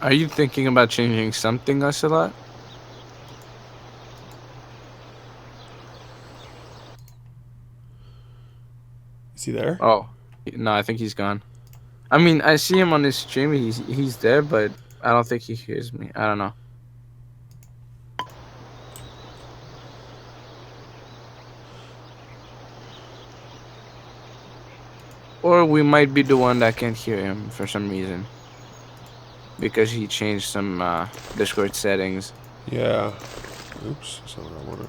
Are you thinking about changing something, Ocelot? Is he there? Oh, no, I think he's gone. I mean, I see him on his stream. He's there, but I don't think he hears me. I don't know. Or we might be the one that can't hear him for some reason because he changed some Discord settings. Yeah. Oops, that's not what I wanted.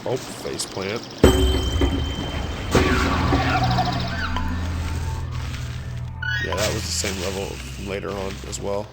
Oh, faceplant. Yeah, that was the same level from later on as well.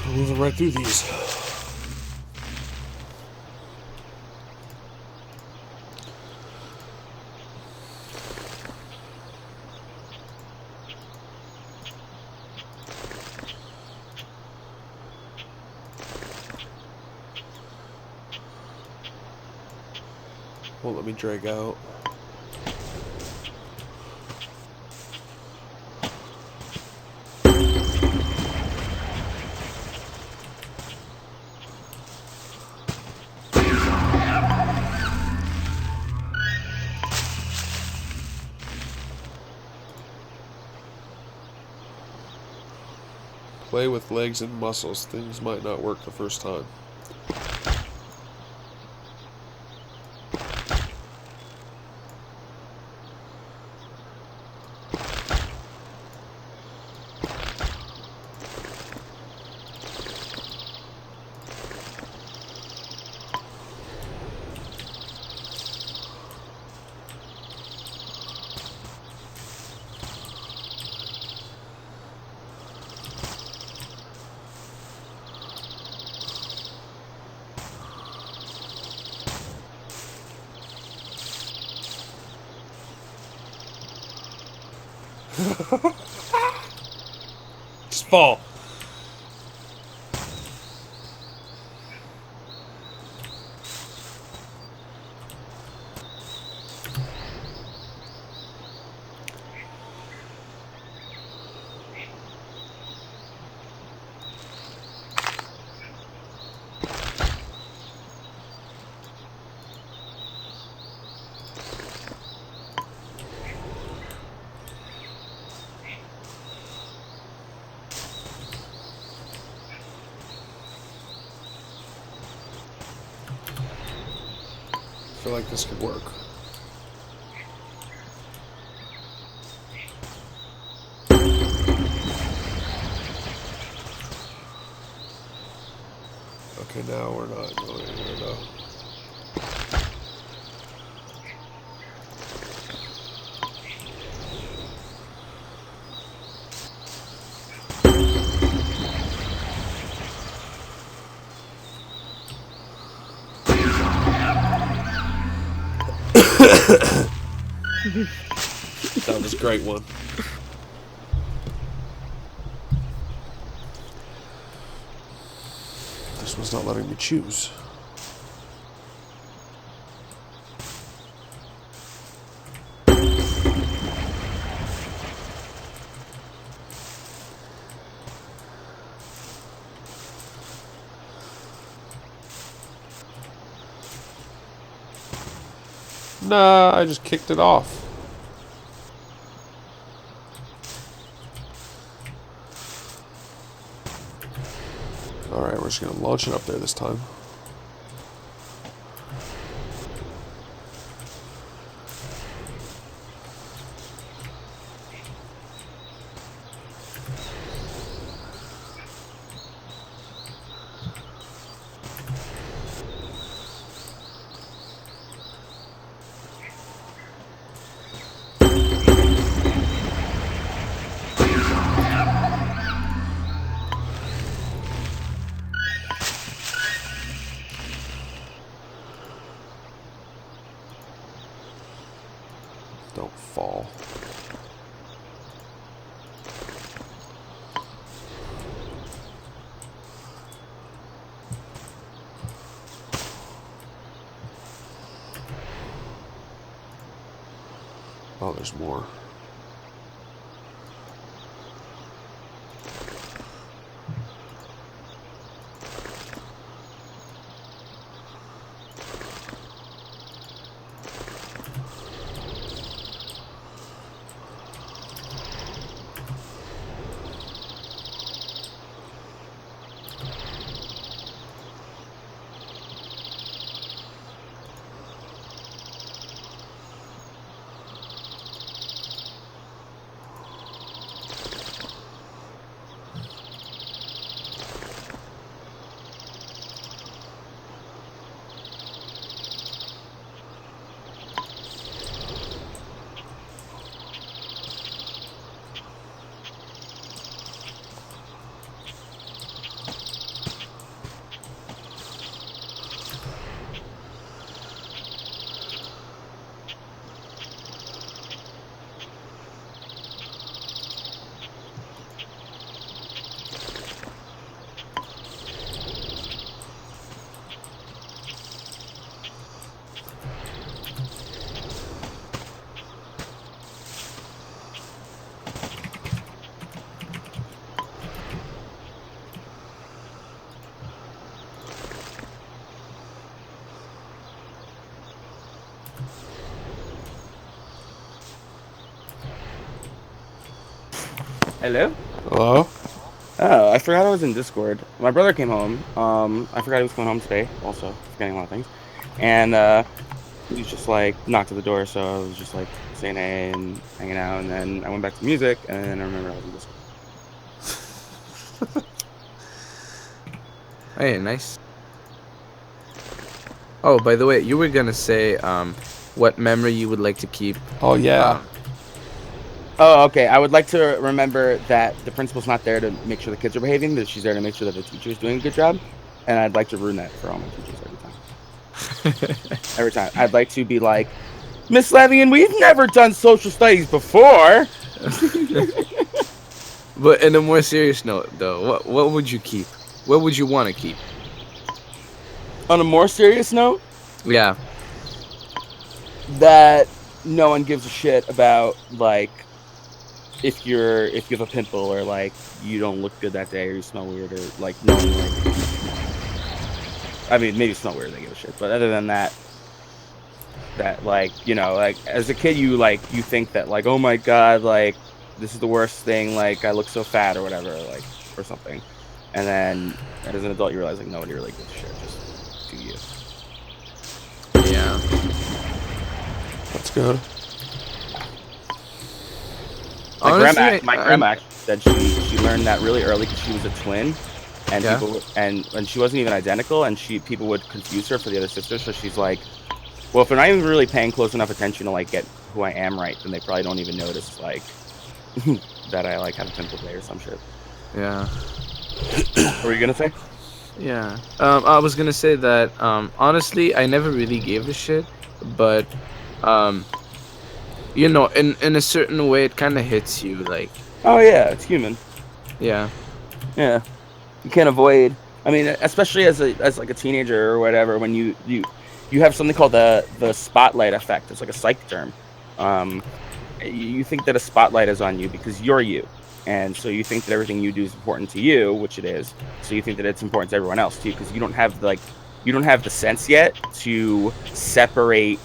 I'm moving right through these. Won't let me drag out. Play with legs and muscles. Things might not work the first time. Just fall. feel like this could work. Okay, now we're not going anywhere though. That was a great one. This one's not letting me choose. Nah, I just kicked it off. Alright, we're just gonna launch it up there this time. Don't fall. Oh, there's more. Hello? Hello? Oh, I forgot I was in Discord. My brother came home. I forgot he was coming home today. Also, forgetting a lot of things. And he was just like knocked at the door, so I was just like saying hey and hanging out. And then I went back to music, and then I remember I was in Discord. Hey, nice. Oh, by the way, you were gonna say what memory you would like to keep. Oh, yeah. Oh, okay. I would like to remember that the principal's not there to make sure the kids are behaving, but she's there to make sure that the teacher's doing a good job. And I'd like to ruin that for all my teachers every time. Every time. I'd like to be like, Miss Levian, we've never done social studies before. But in a more serious note, though, what would you keep? What would you want to keep? On a more serious note, Yeah. that no one gives a shit about, like, if you have a pimple or like you don't look good that day or you smell weird or like no one like. I mean, maybe smell weird, they give a shit, but other than that, like, you know, like as a kid you think that like, oh my god, like this is the worst thing, like I look so fat or whatever, like, or something, and then as an adult you realize like nobody really gives a shit, just do you. Yeah. That's good. Honestly, My grandma actually said she learned that really early because she was a twin, and Yeah. and she wasn't even identical, and people would confuse her for the other sister. So she's like, well, if they're not even really paying close enough attention to like get who I am right, then they probably don't even notice like that I like have a pimple day or some shit. Yeah. What were you gonna say? Yeah. I was gonna say that honestly, I never really gave a shit, but um, in a certain way, it kind of hits you. Like, Oh yeah, it's human. yeah, Yeah, you can't avoid. I mean, especially as like a teenager or whatever, when you have something called the spotlight effect. It's like a psych term. Um, you think that a spotlight is on you because you're you, and so you think that everything you do is important to you, which it is. So you think that it's important to everyone else too, because you don't have the sense yet to separate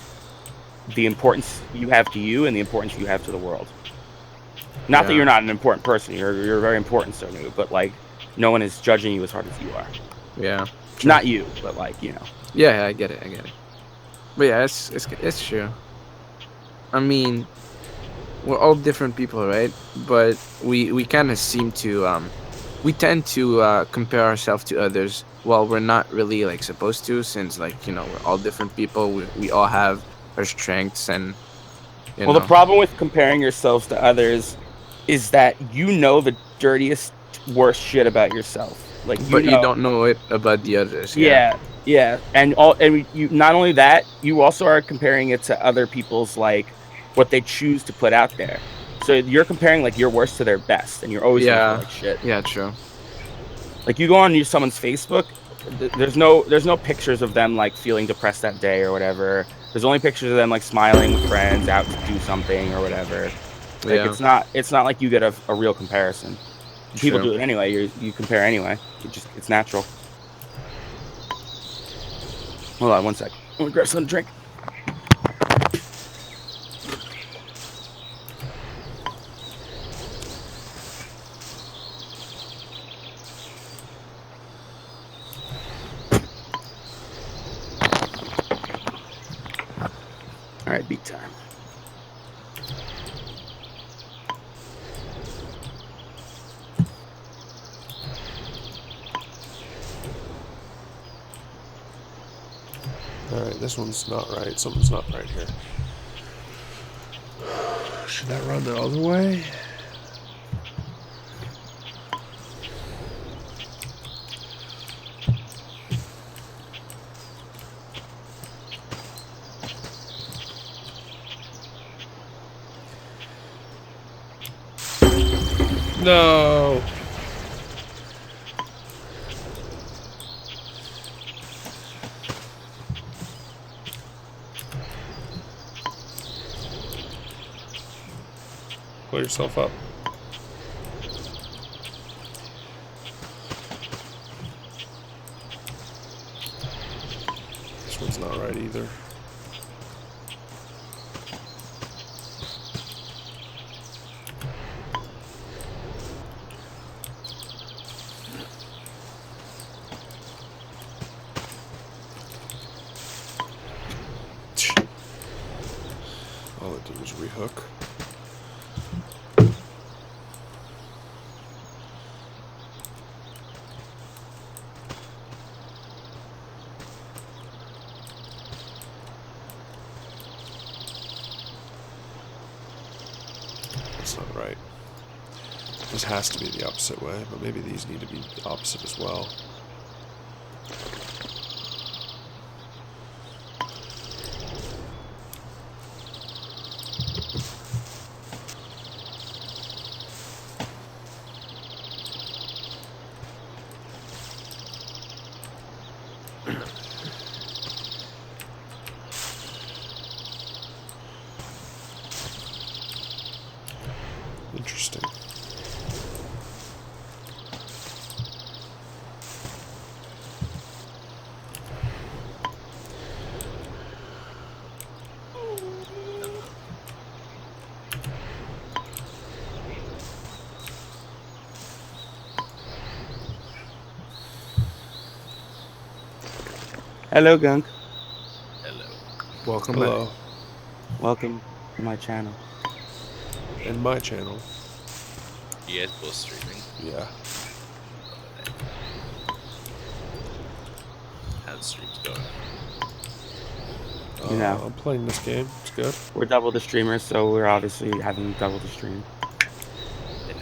the importance you have to you and the importance you have to the world. Not that yeah, you're not an important person. You're very important, Sonu, but like no one is judging you as hard as you are. yeah. True. Not you, but like, you know. Yeah, I get it. I get it. But yeah, it's true. I mean, we're all different people, right? But we kind of seem to we tend to compare ourselves to others while we're not really like supposed to, since like we're all different people. We all have our strengths, and you Well, the know, problem with comparing yourselves to others is that you know the dirtiest, worst shit about yourself. Like you but you know, don't know it about the others. Yeah, yeah, yeah, and you not only that, you also are comparing it to other people's like what they choose to put out there. So you're comparing like your worst to their best, and you're always gonna feel yeah, like shit. yeah. True. Like you go on someone's Facebook, there's no pictures of them like feeling depressed that day or whatever. There's only pictures of them like smiling with friends, out to do something or whatever. Like Yeah, it's not like you get a real comparison. People true. do it anyway. You compare anyway. It's natural. Hold on one sec. I'm gonna grab something to drink. All right, beat time. All right, this one's not right. Something's not right here. Should that run the other way? No. Pull yourself up. This one's not right either. All I did was rehook. That's not right. This has to be the opposite way, but maybe these need to be the opposite as well. Interesting. Hello, Gunk. Welcome Hello. back. Welcome to my channel. And my channel. You guys both streaming? Yeah. How's streams going? You know. I'm playing this game. It's good. We're double the streamers, so we're obviously having double the stream. Yeah.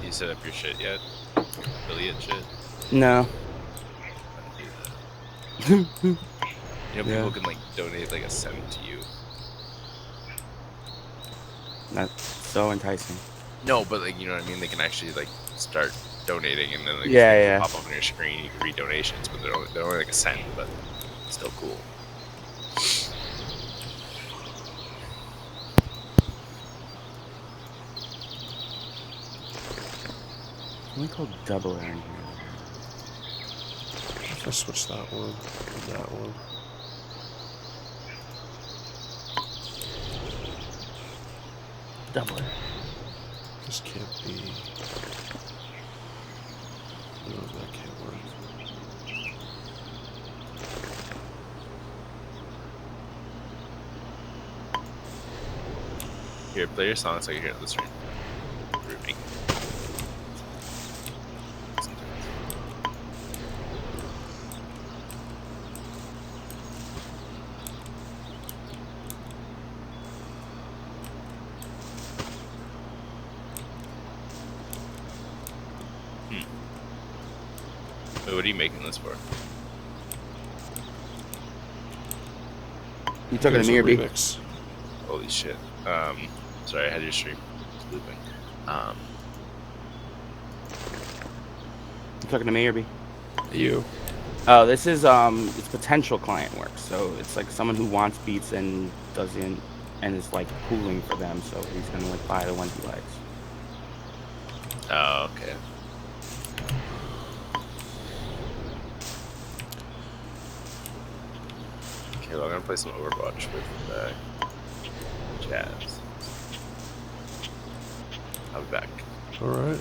You set up your shit yet? Affiliate shit? No. I don't do that. You know, Yeah. people can like donate like a cent to you. That's so enticing. No, but like, you know what I mean? They can actually like start donating, and then like Yeah. pop up on your screen. You can read donations, but they're only like a cent, but still cool. Something called double in here. If I switch that one and that one. Double it. This can't be. No, that can't work. Here, play your song so I can hear it on the stream. Groovy. Wait, what are you making this for? You talking Here's to me a or B? remix. Holy shit. Sorry, I had your stream looping. You talking to me or B? You. Oh, this is it's potential client work. So it's like someone who wants beats and doesn't, and is like pooling for them. So he's gonna like buy the ones he likes. Oh, okay. Okay, well, I'm gonna play some Overwatch with Jazz. I'll be back. Alright.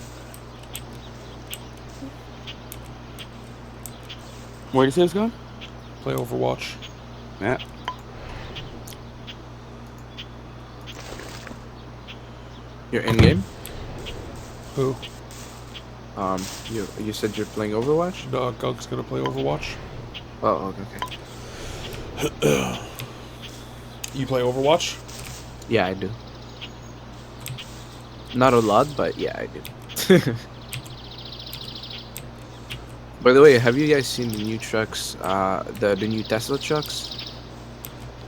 Where do you say it's going? Play Overwatch. Yeah. You're in game. Who? You said you're playing Overwatch. No, Gunk's gonna play Overwatch. Oh, okay. You play Overwatch? Yeah, I do. Not a lot, but yeah, I do. By the way, have you guys seen the new trucks? The new Tesla trucks?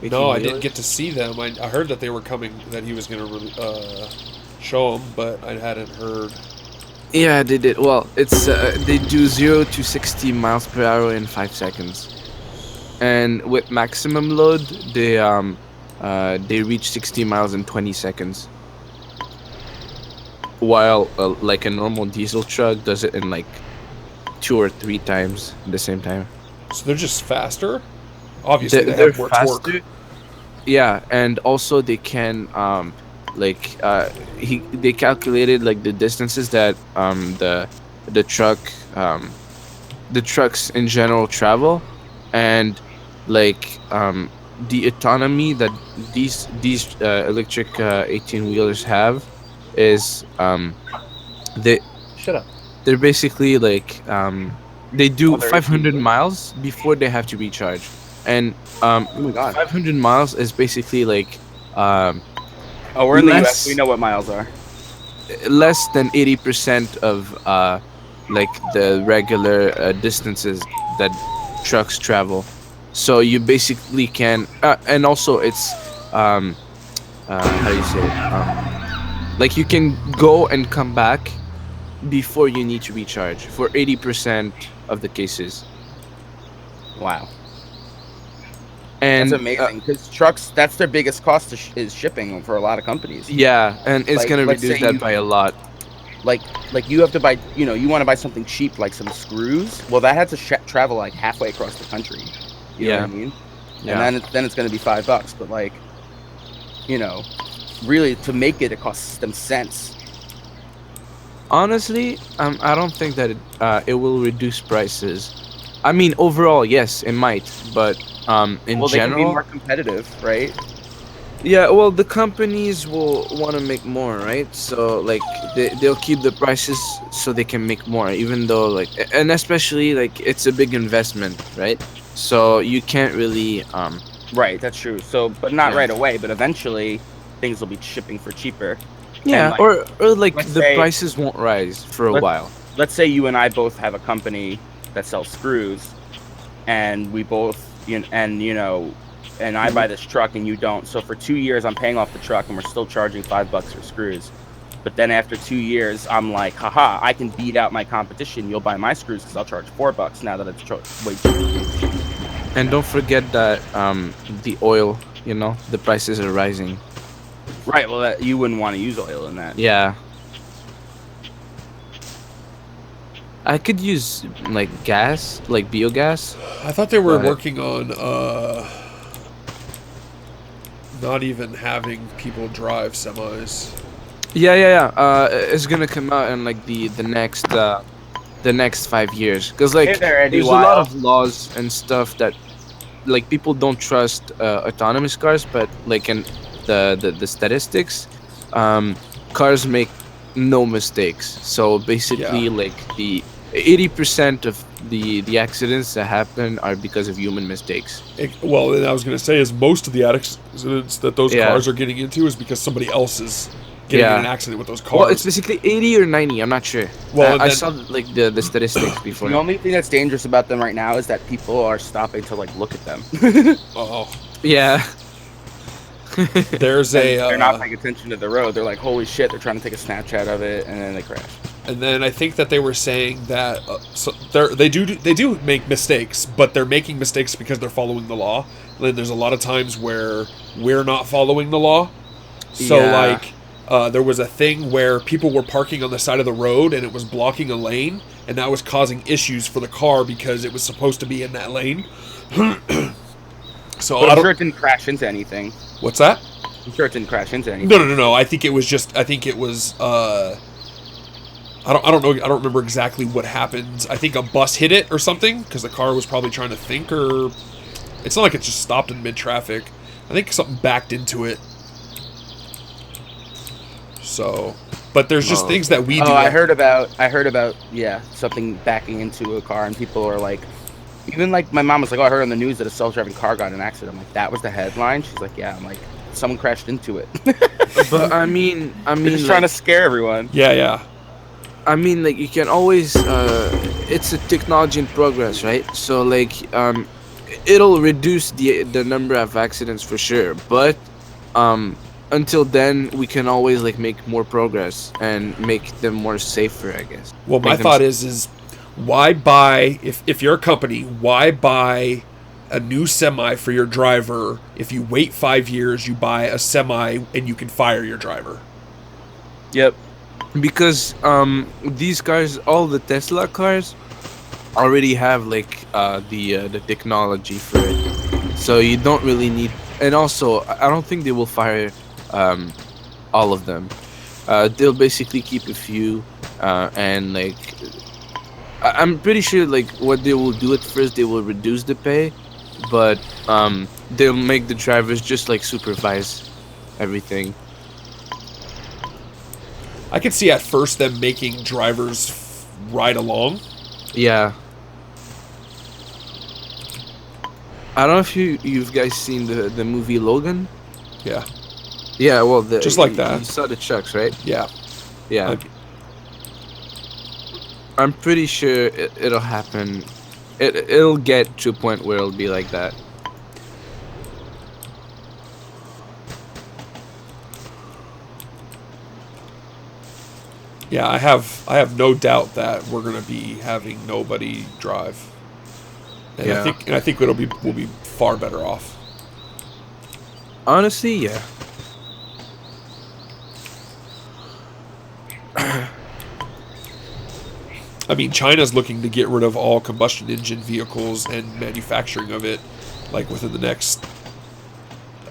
No, I 18-wheelers? didn't get to see them. I heard that they were coming, that he was gonna show them, but I hadn't heard. Yeah, they did. Well, it's they do 0 to 60 miles per hour in 5 seconds, and with maximum load, they reach 60 miles in 20 seconds. While like a normal diesel truck does it in like 2 or 3 times at the same time. So they're just faster? Obviously, they They're have more faster. torque. Yeah, and also they can they calculated like the distances that the trucks in general travel, and like the autonomy that these electric 18-wheelers have is they shut up. They're basically like they do 500 miles before they have to recharge, and Oh my god. 500 miles is basically like Oh, we're in the less- US. We know what miles are. less than 80% of like the regular distances that trucks travel. So you basically can and also it's how do you say it? Like you can go and come back before you need to recharge for 80% of the cases. Wow. And That's amazing. Because trucks, that's their biggest cost is shipping for a lot of companies. yeah, and it's Like, gonna let's reduce say that you- by a lot. Like you have to buy, you know, you want to buy something cheap like some screws. Well, that had to travel like halfway across the country. You know what I mean? Yeah. And then it's going to be $5. But like, you know, really to make it costs them cents. Honestly, I don't think that it will reduce prices. I mean, overall, yes, it might, but in Well, they can be general, more competitive, right? yeah. Well, the companies will want to make more, right? So like they'll keep the prices so they can make more, even though like and especially like it's a big investment, right? So you can't really Right, that's true. So, but not yeah. right away. But eventually, things will be shipping for cheaper. And Yeah, like, or like let's the say, prices won't rise for a let's while. let's say you and I both have a company that sells screws, and we both, and I buy this truck and you don't. So for 2 years, I'm paying off the truck, and we're still charging $5 for screws. But then after 2 years, I'm like, haha, I can beat out my competition. You'll buy my screws because I'll charge $4 now that it's way cheaper. And don't forget that the oil, the prices are rising. Right. Well, you wouldn't want to use oil in that. Yeah. I could use like gas, like biogas. I thought they were But- working on not even having people drive semis. Yeah. It's gonna come out in like the next 5 years, because like Hey there, Eddie there's a lot Wild. of laws and stuff that like people don't trust autonomous cars, but like in the statistics, cars make no mistakes. So basically, Yeah. like the 80% of the accidents that happen are because of human mistakes. Well, and I was going to say is most of the accidents that those Yeah. cars are getting into is because somebody else is getting in Yeah. an accident with those cars. Well, it's basically 80 or 90. I'm not sure. Well, and I then- saw like the statistics before. The only thing that's dangerous about them right now is that people are stopping to like look at them. Oh, Yeah. there's a. They're not paying attention to the road. They're like, holy shit! They're trying to take a Snapchat of it, and then they crash. And then I think that they were saying that they do make mistakes, but they're making mistakes because they're following the law. And there's a lot of times where we're not following the law. So Yeah. like there was a thing where people were parking on the side of the road and it was blocking a lane, and that was causing issues for the car because it was supposed to be in that lane. So But I I'm don't. sure it didn't crash into anything. What's that? I'm sure it didn't crash into anything. No. I think it was just. I think it was. I don't know. I don't remember exactly what happened. I think a bus hit it or something because the car was probably trying to think. Or it's not like it just stopped in mid traffic. I think something backed into it. So, but there's just Oh. things that we do. Oh, I heard about something backing into a car, and people are like, even like my mom was like, oh, I heard on the news that a self-driving car got in an accident. I'm like, that was the headline. She's like, yeah. I'm like, someone crashed into it. But I mean, They're just like, trying to scare everyone. Yeah. I mean, like you can always. It's a technology in progress, right? So like, it'll reduce the number of accidents for sure. But until then, we can always like make more progress and make them more safer, I guess. Well, my Make them thought is why buy if you're a company, why buy a new semi for your driver if you wait 5 years, you buy a semi and you can fire your driver. Yep. Because these cars, all the Tesla cars, already have like the technology for it, so you don't really need. And also, I don't think they will fire all of them. They'll basically keep a few, and like I'm pretty sure like what they will do at first, they will reduce the pay, but they'll make the drivers just like supervise everything. I could see at first them making drivers ride along. Yeah. I don't know if you've guys seen the movie Logan. Yeah. Yeah, well, Just like that. You saw the trucks, right? Yeah. Yeah. Like- I'm pretty sure it'll happen. It'll get to a point where it'll be like that. Yeah, I have no doubt that we're gonna be having nobody drive. And Yeah. I think we'll be far better off. Honestly, yeah. I mean, China's looking to get rid of all combustion engine vehicles and manufacturing of it, like within the next,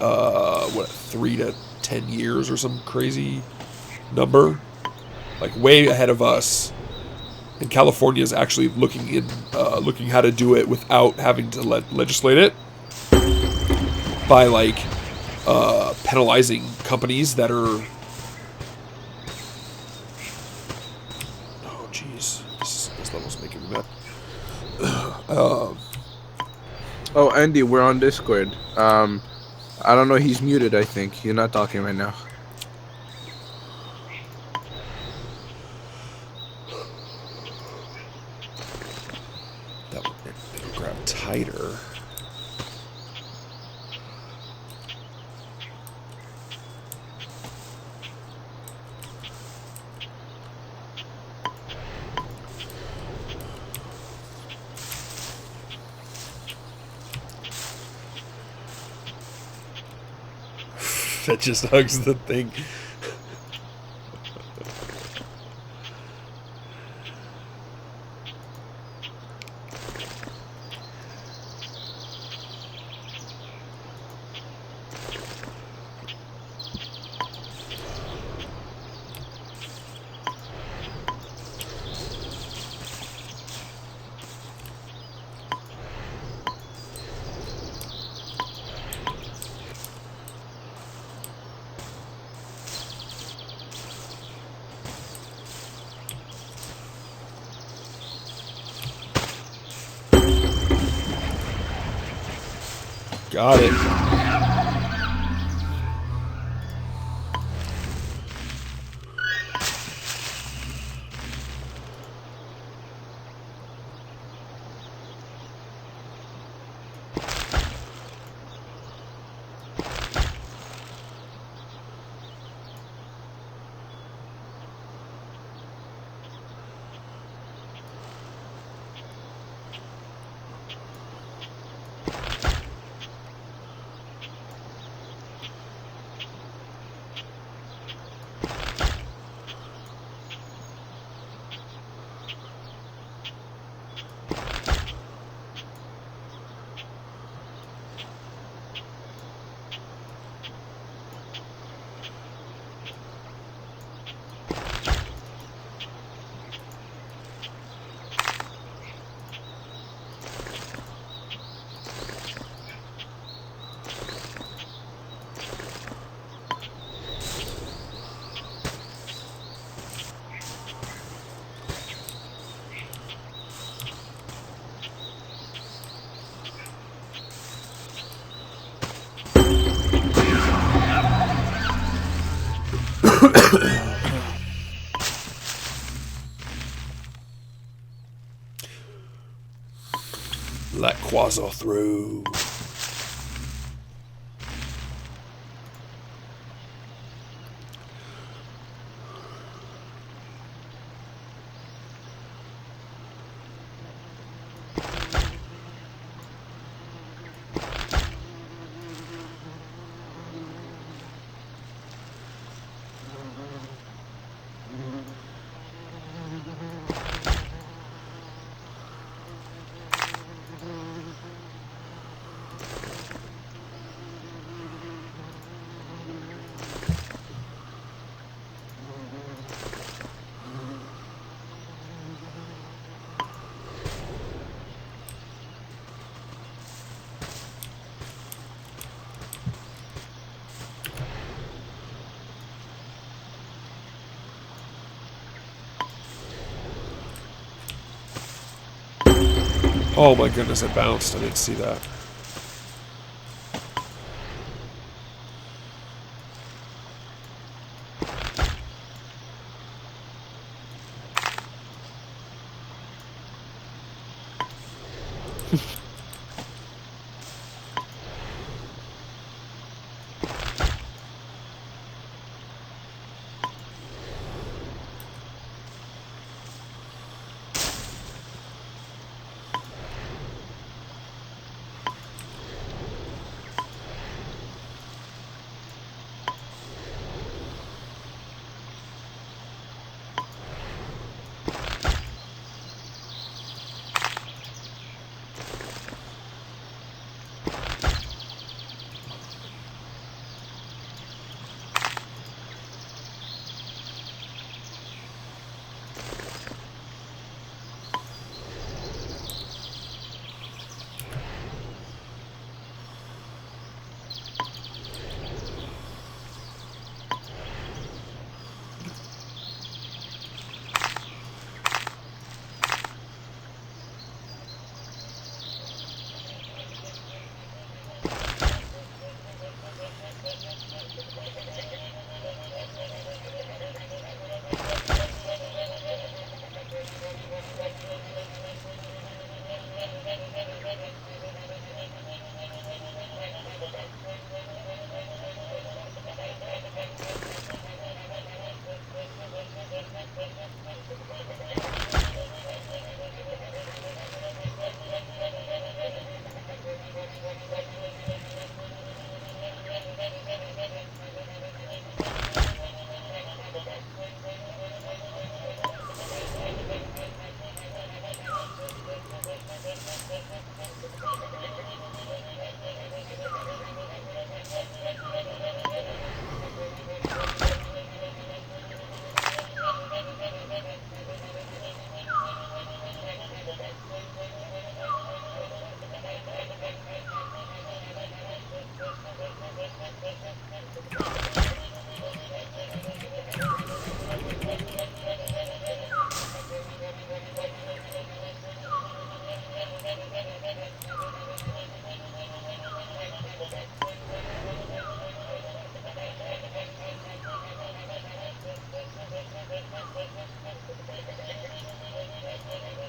3 to 10 years or some crazy number, like way ahead of us. And California is actually looking how to do it without having to legislate it by like penalizing companies that are. Oh, jeez, this level's making me mad. Oh, Andy, we're on Discord. I don't know. He's muted. I think he's not talking right now. That'll grab tighter. That just hugs the thing. Got it. Let Quasar through. Oh my goodness, it bounced. I didn't see that.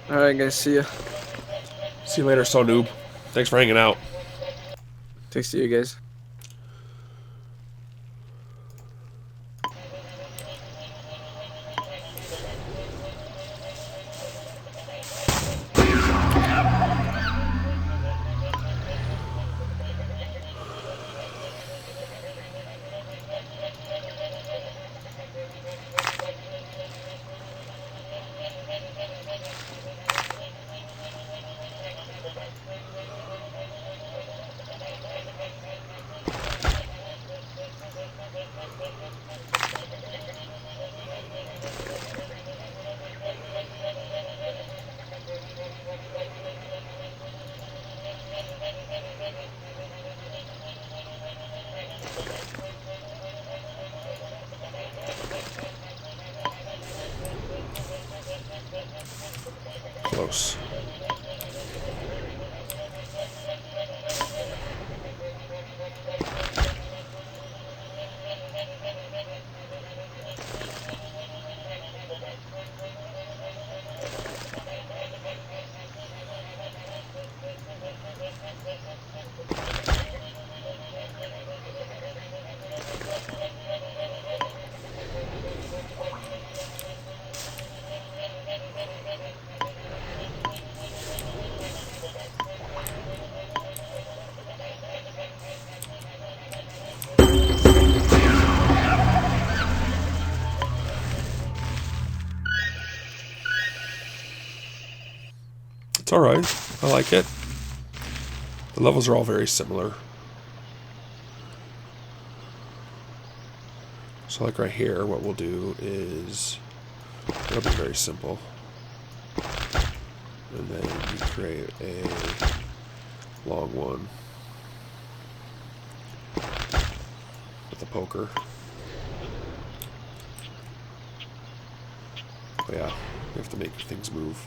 All right, guys. See ya. See you later, So Noob. Thanks for hanging out. Thanks to you guys. Close. It's alright. I like it. The levels are all very similar. So like right here, what we'll do is, it'll be very simple. And then you create a long one with a poker. But yeah, you have to make things move.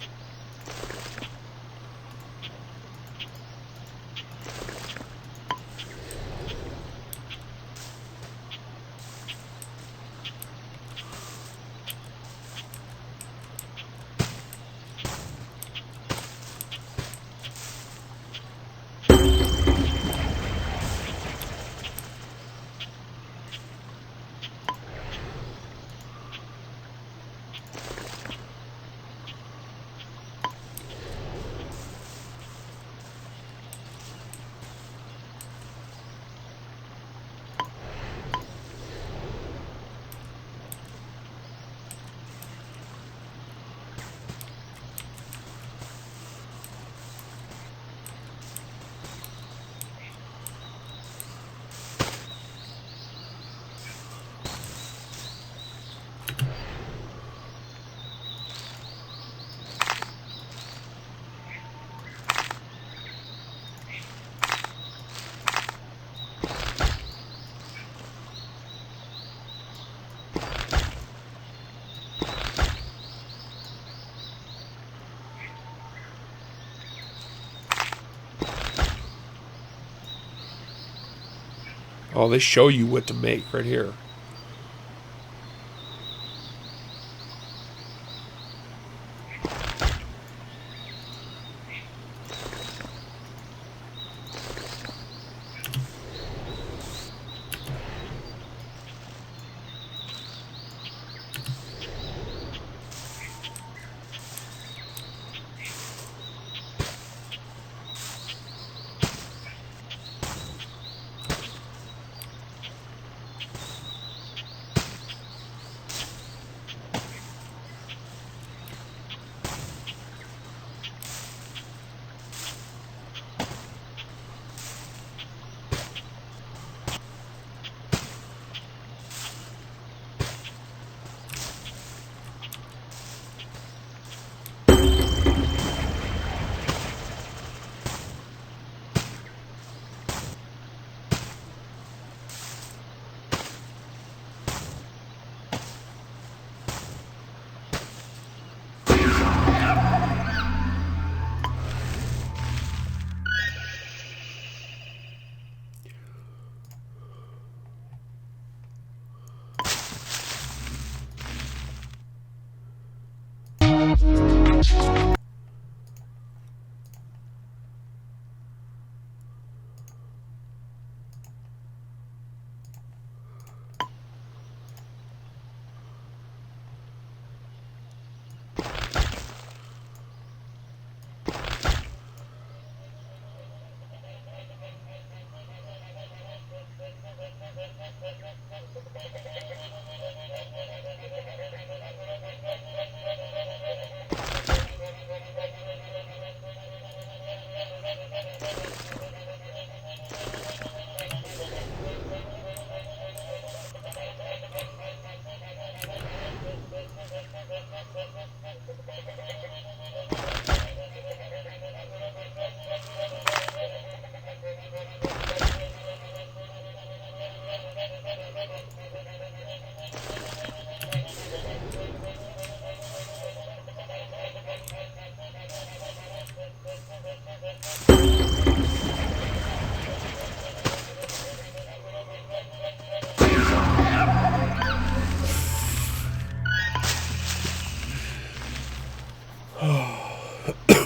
Oh, they show you what to make right here.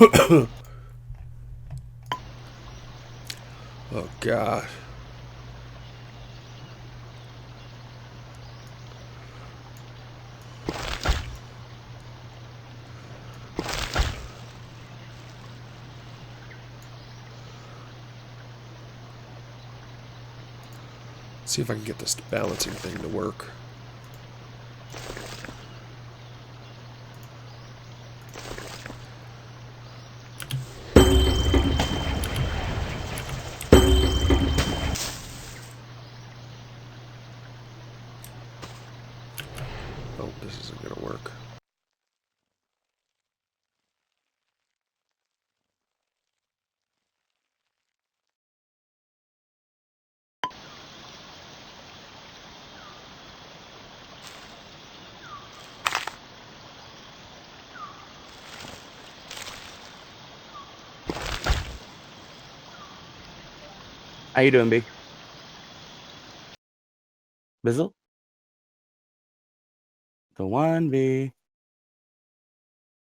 Oh god. See if I can get this balancing thing to work. Oh, this isn't gonna work. How you doing, B? Bizzle? The one, B.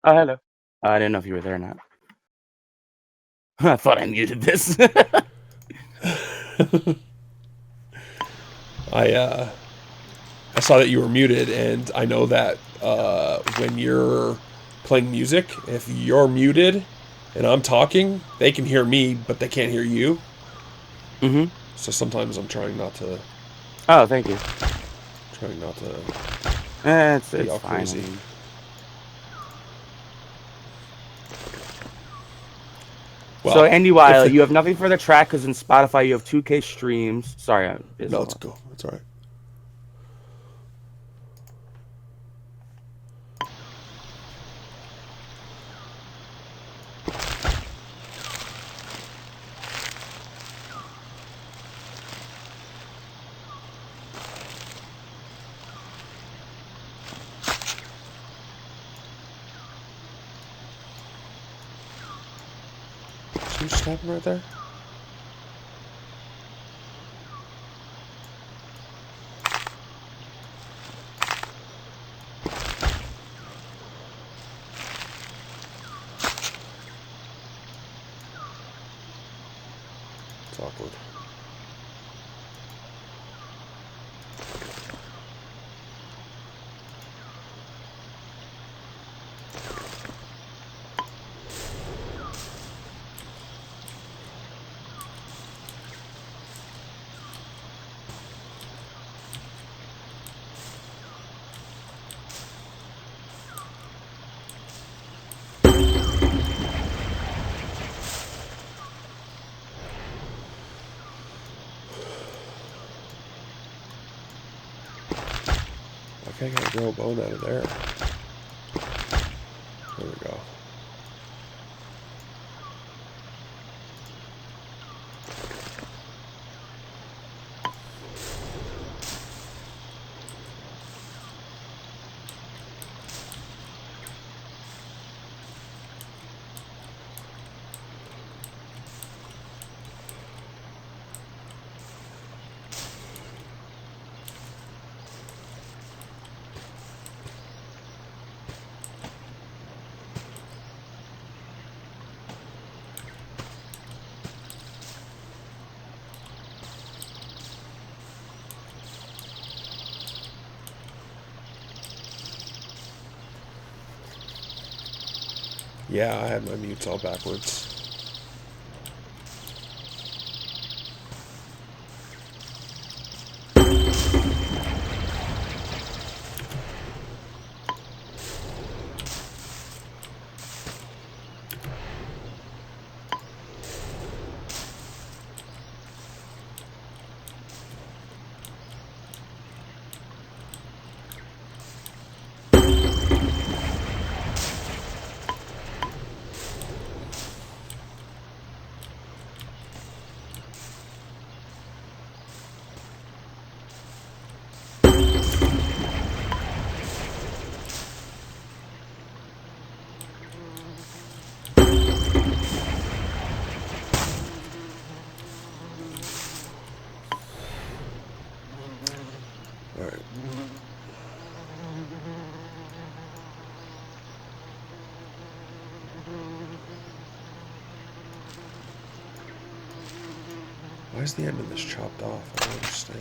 Oh, hello. I didn't know if you were there or not. I thought I muted this. I saw that you were muted, and I know that when you're playing music, if you're muted and I'm talking, they can hear me, but they can't hear you. Mm-hmm. So sometimes I'm trying not to Oh, thank you. It's be all fine. crazy. Well, So, Andy Weil, you have nothing for the track because in Spotify you have 2K streams. Sorry, Bizzle. No, it's cool. It's all right. What just happened right there? It's awkward. Okay, I gotta grow a bone out of there. There we go. Yeah, I had my mutes all backwards. Alright. Why is the end of this chopped off? I don't understand.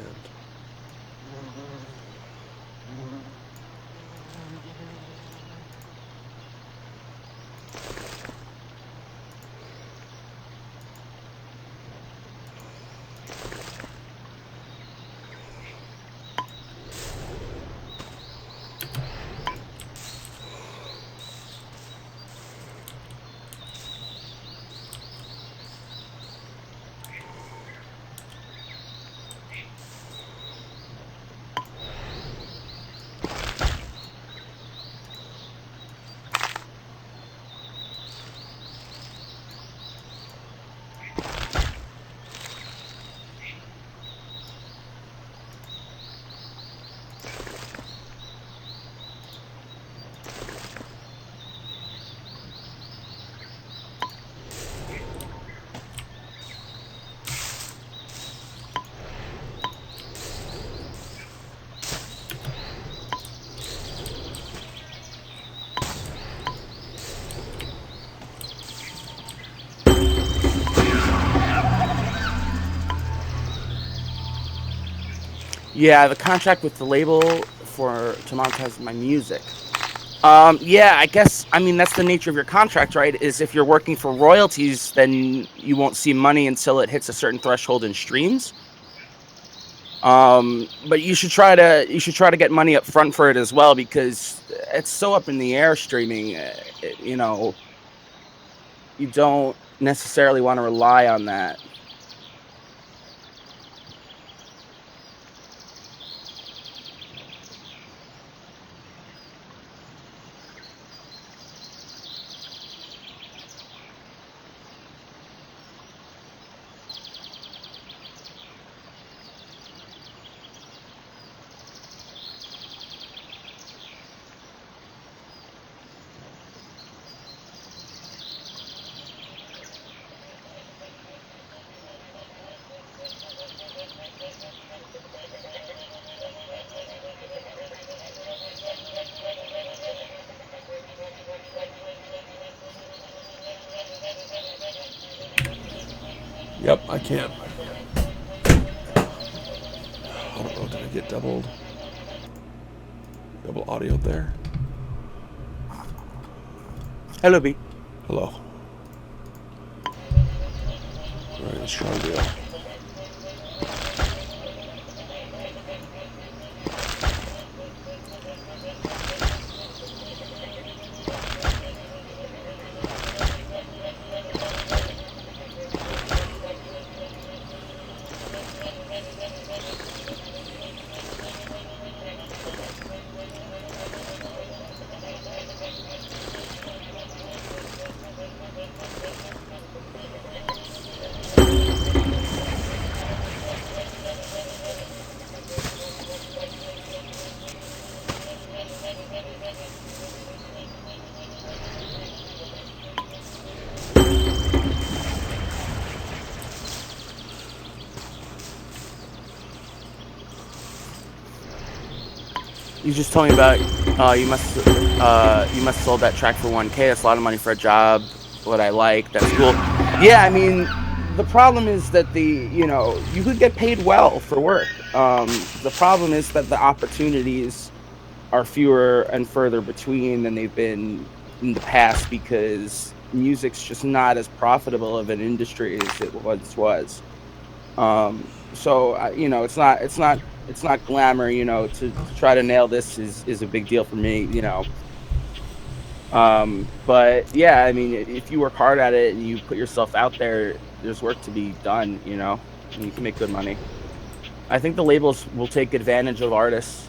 Yeah, the contract with the label to monetize my music. Yeah, I guess, I mean, that's the nature of your contract, right? Is if you're working for royalties, then you won't see money until it hits a certain threshold in streams. But you should try to get money up front for it as well, because it's so up in the air streaming. You know, you don't necessarily want to rely on that. Yep, I can. I don't know, did I get double audio there? Hello, B. Hello. Alright, let's try a deal. You just told me about you must have sold that track for 1K. That's a lot of money for a job. What I like, that's cool. Yeah, I mean, the problem is that you could get paid well for work. The problem is that the opportunities are fewer and further between than they've been in the past, because music's just not as profitable of an industry as it once was. So it's not glamour, to try to nail this is a big deal for me, but yeah, I mean, if you work hard at it and you put yourself out there, there's work to be done, and you can make good money. I think the labels will take advantage of artists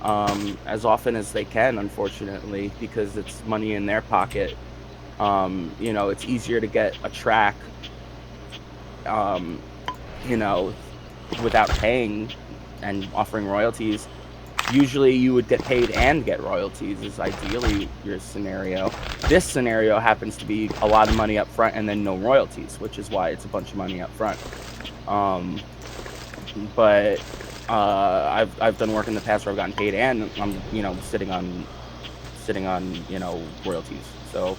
as often as they can, unfortunately, because it's money in their pocket. It's easier to get a track without paying and offering royalties. Usually you would get paid and get royalties is ideally your scenario. This scenario happens to be a lot of money up front and then no royalties, which is why it's a bunch of money up front. But I've done work in the past where I've gotten paid and I'm sitting on royalties. So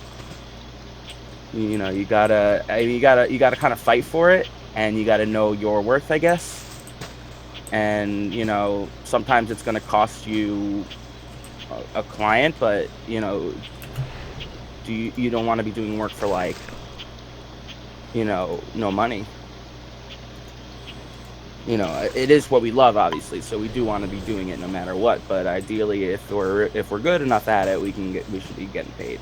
you gotta kind of fight for it. and you got to know your worth, I guess. And you know, sometimes it's going to cost you a client, but you know, you don't want to be doing work for like, you know, no money. You know, it is what we love, obviously, so we do want to be doing it no matter what. But ideally, if we're good enough at it, we should be getting paid.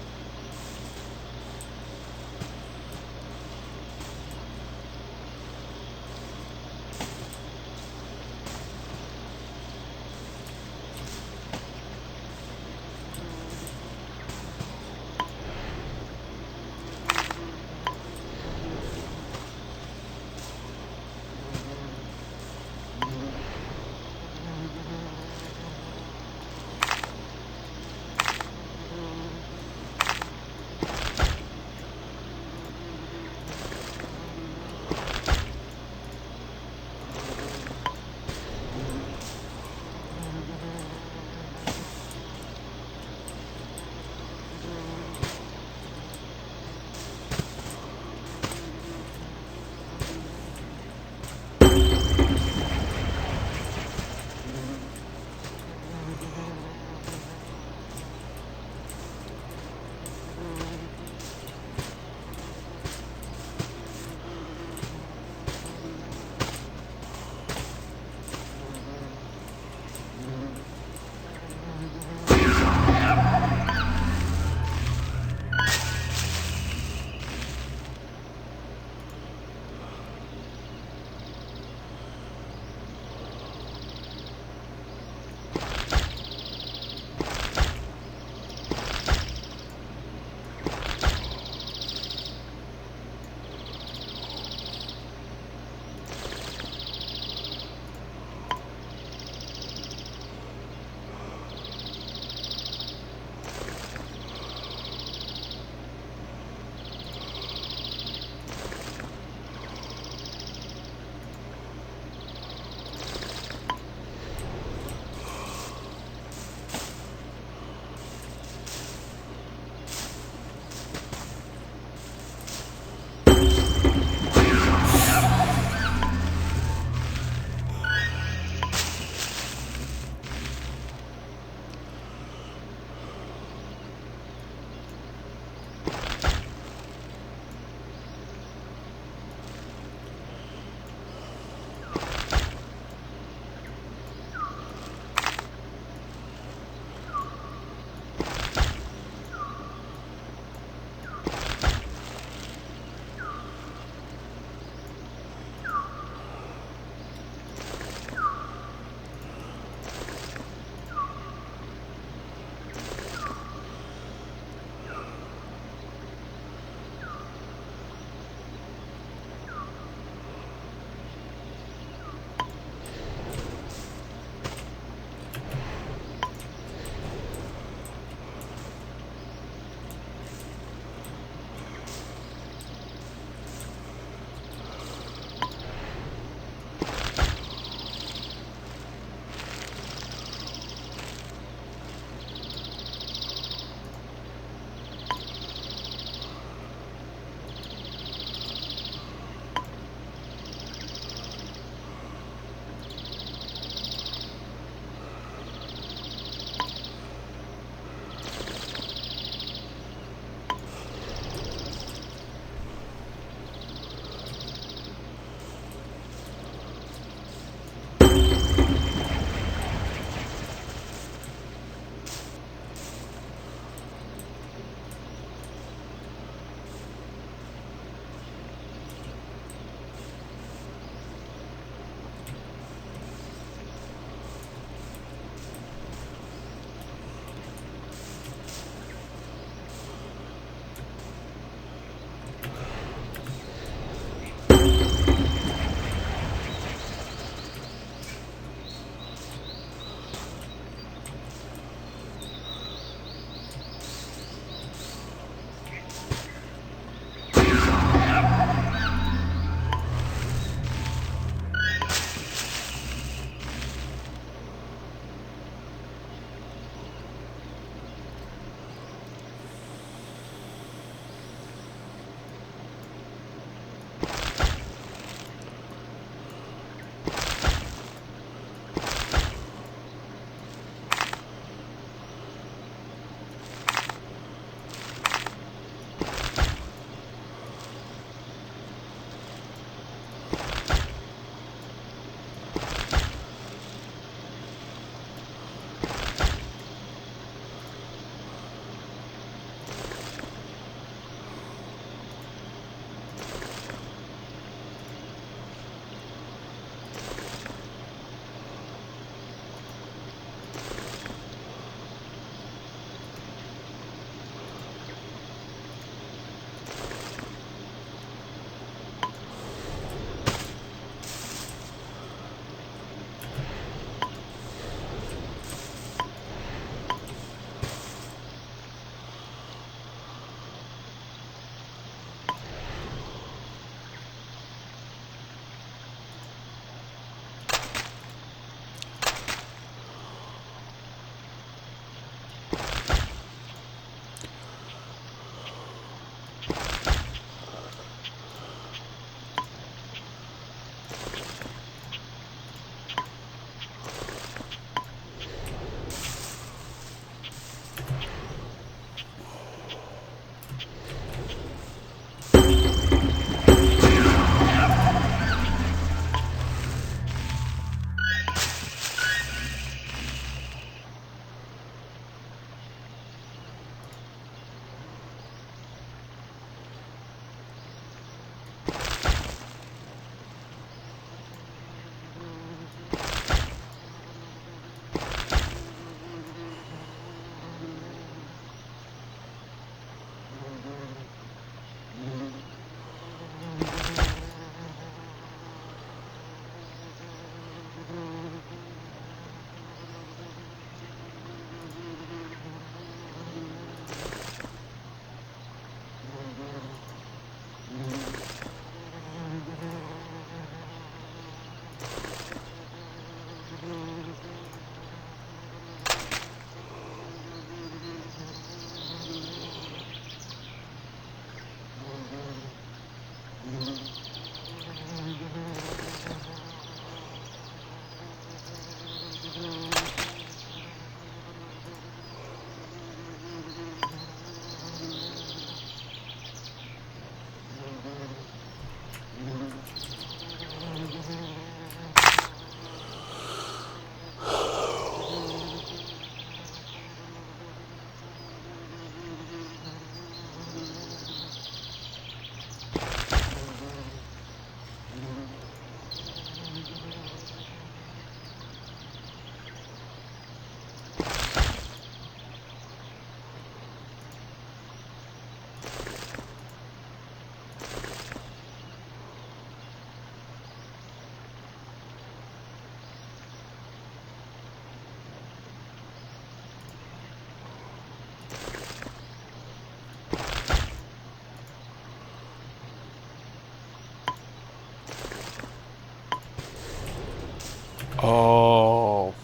Oh.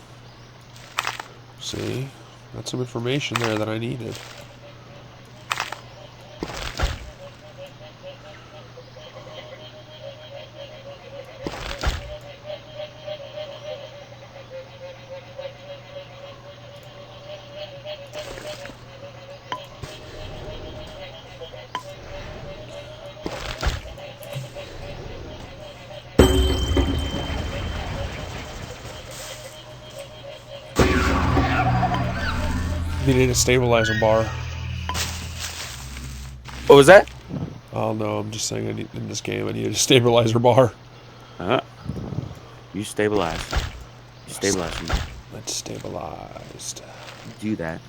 See? That's some information there that I needed. You need a stabilizer bar. What was that? Oh no, I'm just saying in this game I need a stabilizer bar. You stabilize. You stabilize from that. Let's stabilized. Do that.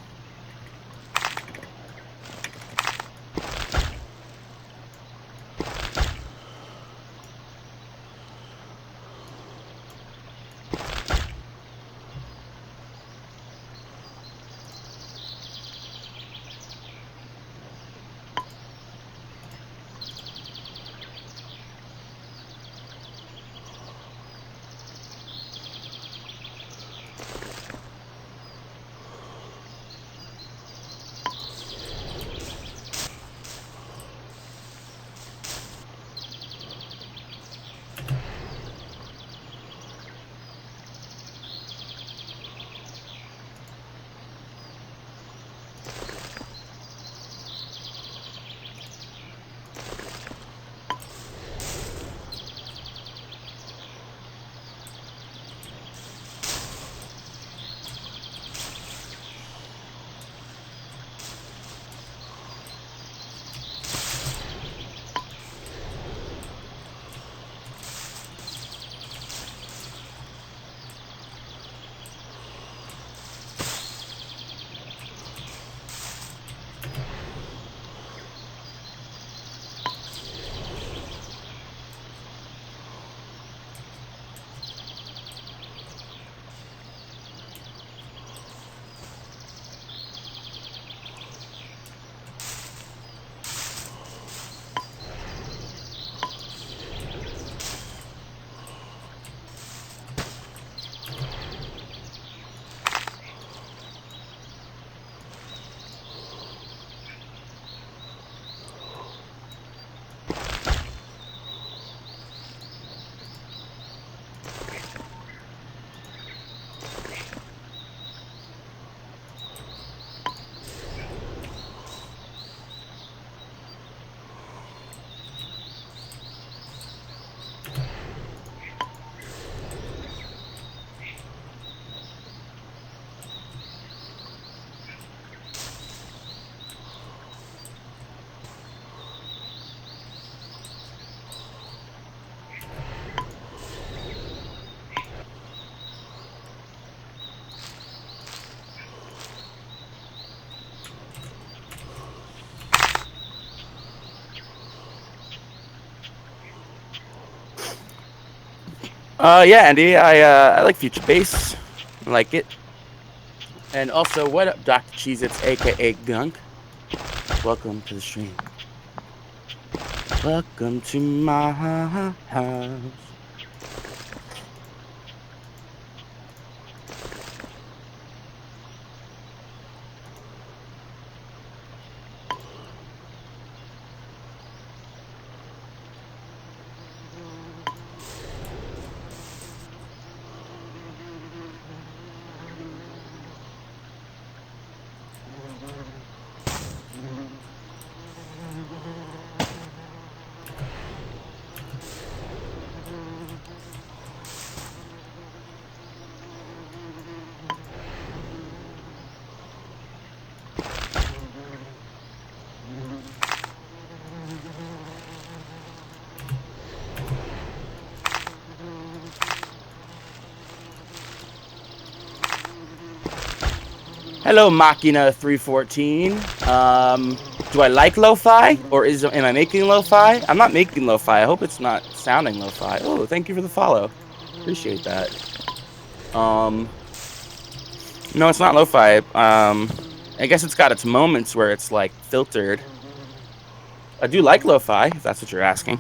Yeah, Andy. I like Future Bass. I like it. And also, what up, Dr. Cheez-Its, aka Gunk? Welcome to the stream. Welcome to my house. Hello, Machina 314. Do I like lo-fi, or am I making lo-fi? I'm not making lo-fi. I hope it's not sounding lo-fi. Oh, thank you for the follow. Appreciate that. No, it's not lo-fi. I guess it's got its moments where it's like filtered. I do like lo-fi, if that's what you're asking.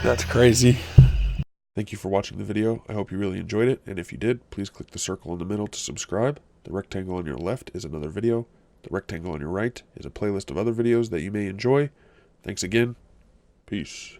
That's crazy. Thank you for watching the video. I hope you really enjoyed it, and if you did, please click the circle in the middle to subscribe. The rectangle on your left is another video. The rectangle on your right is a playlist of other videos that you may enjoy. Thanks again. Peace.